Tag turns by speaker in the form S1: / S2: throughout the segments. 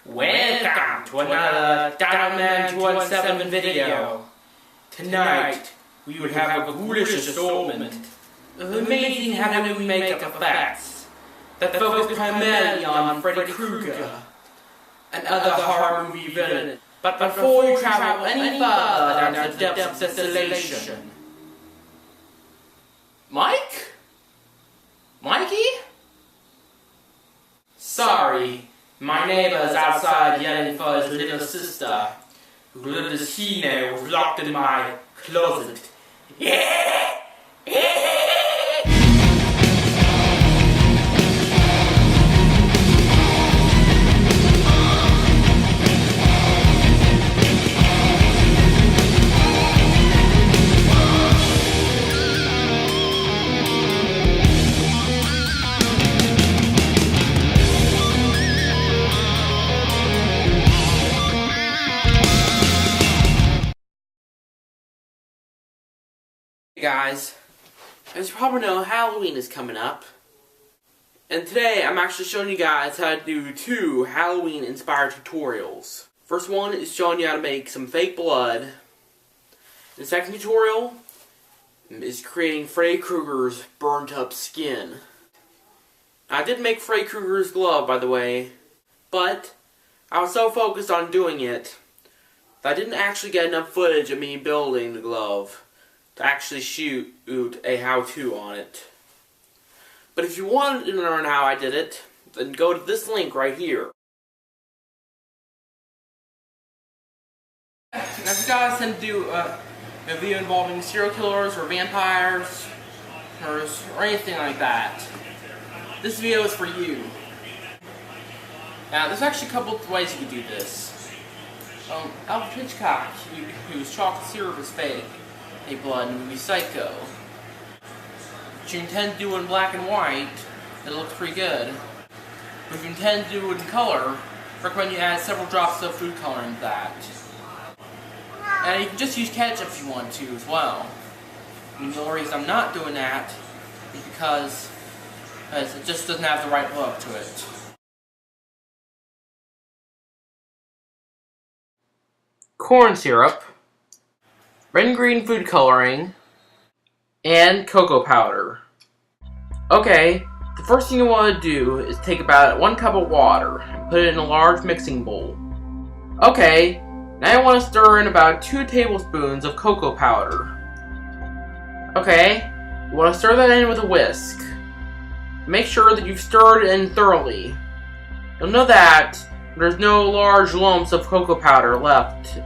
S1: Welcome to another Diamond 217 video. Tonight, we will have a ghoulish assortment of amazing Halloween makeup effects that focus primarily on Freddy Krueger and other horror movie villains. But before you travel any further down to the depths of desolation... Mikey? Sorry. My neighbor's outside yelling for his little sister, who little does he know was locked in my closet. Hey guys, as you probably know, Halloween is coming up, and today I'm actually showing you guys how to do 2 Halloween inspired tutorials. First one is showing you how to make some fake blood. The second tutorial is creating Freddy Krueger's burnt up skin. I did make Freddy Krueger's glove, by the way, but I was so focused on doing it that I didn't actually get enough footage of me building the glove to actually shoot a how-to on it. But if you wanted to learn how I did it, then go to this link right here. Now if you guys tend to do a video involving serial killers or vampires or anything like that, this video is for you. Now there's actually a couple of ways you can do this. Alfred Hitchcock, whose chocolate syrup is fake, blood in the movie Psycho. If you intend to do it in black and white, it looks pretty good. But if you intend to do it in color, I recommend you add several drops of food coloring to that. And you can just use ketchup if you want to as well. And the only reason I'm not doing that is because it just doesn't have the right look to it. Corn syrup, red and green food coloring, and cocoa powder. Okay, the first thing you want to do is take about 1 cup of water and put it in a large mixing bowl. Okay, now you want to stir in about 2 tablespoons of cocoa powder. Okay, you want to stir that in with a whisk. Make sure that you've stirred it in thoroughly. You'll know that there's no large lumps of cocoa powder left.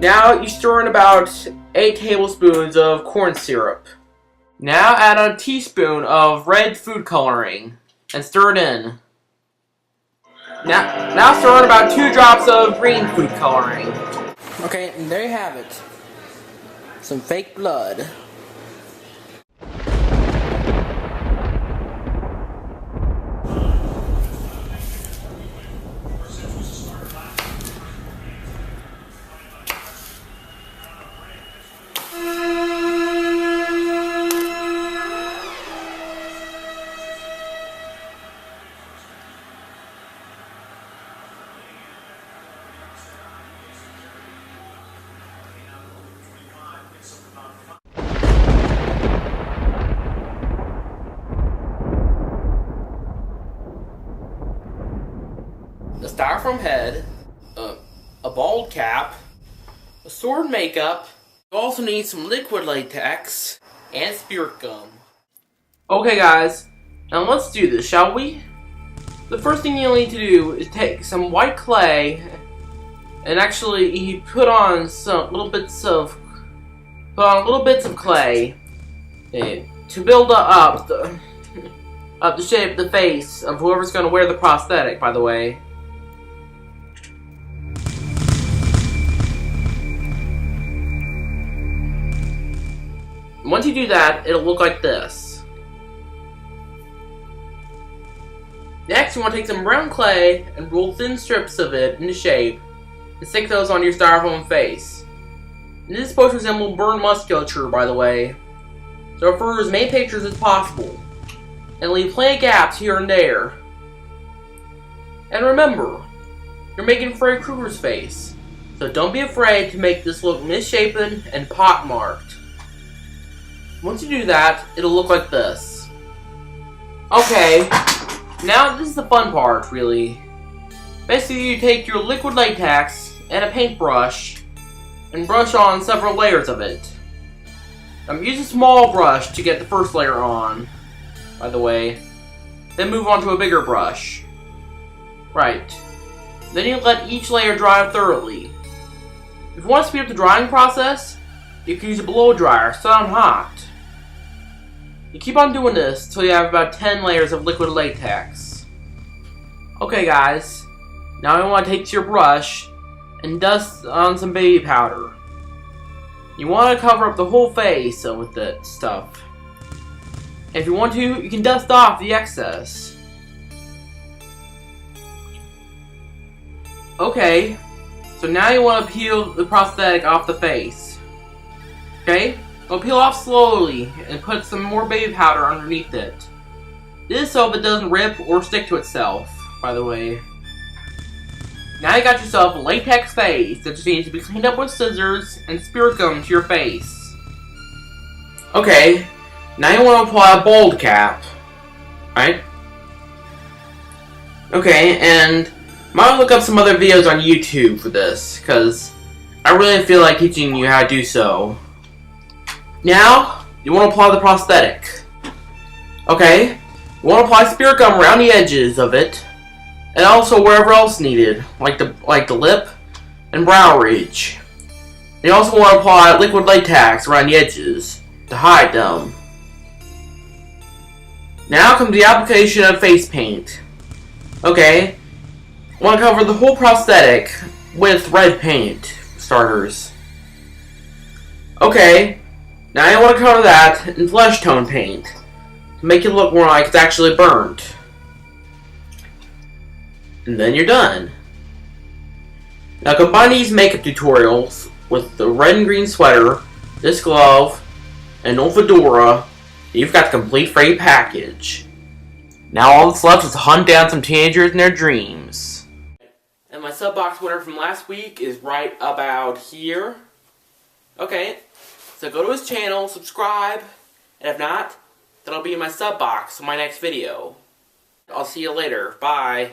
S1: Now you stir in about 8 tablespoons of corn syrup. Now add a teaspoon of red food coloring and stir it in. Now stir in about 2 drops of green food coloring. Okay, and there you have it. Some fake blood. A styrofoam head, a bald cap, a sword makeup. You also need some liquid latex and spirit gum. Okay guys, now let's do this, shall we? The first thing you'll need to do is take some white clay and actually put on little bits of clay to build up the shape of the face of whoever's going to wear the prosthetic, by the way. Once you do that, it'll look like this. Next, you want to take some brown clay and roll thin strips of it into shape and stick those on your styrofoam face. And this is supposed to resemble burn musculature, by the way, so refer as many pictures as possible, and leave plenty of gaps here and there. And remember, you're making Freddy Krueger's face. So don't be afraid to make this look misshapen and pockmarked. Once you do that, it'll look like this. Okay, now this is the fun part, really. Basically, you take your liquid latex and a paintbrush and brush on several layers of it. Use a small brush to get the first layer on, by the way. Then move on to a bigger brush. Right. Then you let each layer dry thoroughly. If you want to speed up the drying process, you can use a blow dryer set on hot. You keep on doing this until you have about 10 layers of liquid latex. Okay guys, now I want to take your brush and dust on some baby powder. You want to cover up the whole face with that stuff. If you want to, you can dust off the excess. Okay, so now you want to peel the prosthetic off the face. Okay, well, peel off slowly and put some more baby powder underneath it. This so it doesn't rip or stick to itself, by the way. Now you got yourself a latex face that just needs to be cleaned up with scissors and spirit gum to your face. Okay, now you want to apply a bald cap, right? Okay, and might look up some other videos on YouTube for this, because I really feel like teaching you how to do so. Now, you want to apply the prosthetic. Okay, you want to apply spirit gum around the edges of it, and also wherever else needed, like the lip and brow ridge. You also want to apply liquid latex around the edges to hide them. Now comes the application of face paint. Okay, I want to cover the whole prosthetic with red paint starters. Okay, now I want to cover that in flesh tone paint to make it look more like it's actually burnt. And then you're done. Now combine these makeup tutorials with the red and green sweater, this glove, and old fedora. You've got the complete Freddy package. Now all that's left is to hunt down some teenagers in their dreams. And my sub box winner from last week is right about here. Okay, so go to his channel, subscribe, and if not, then I'll be in my sub box in my next video. I'll see you later. Bye.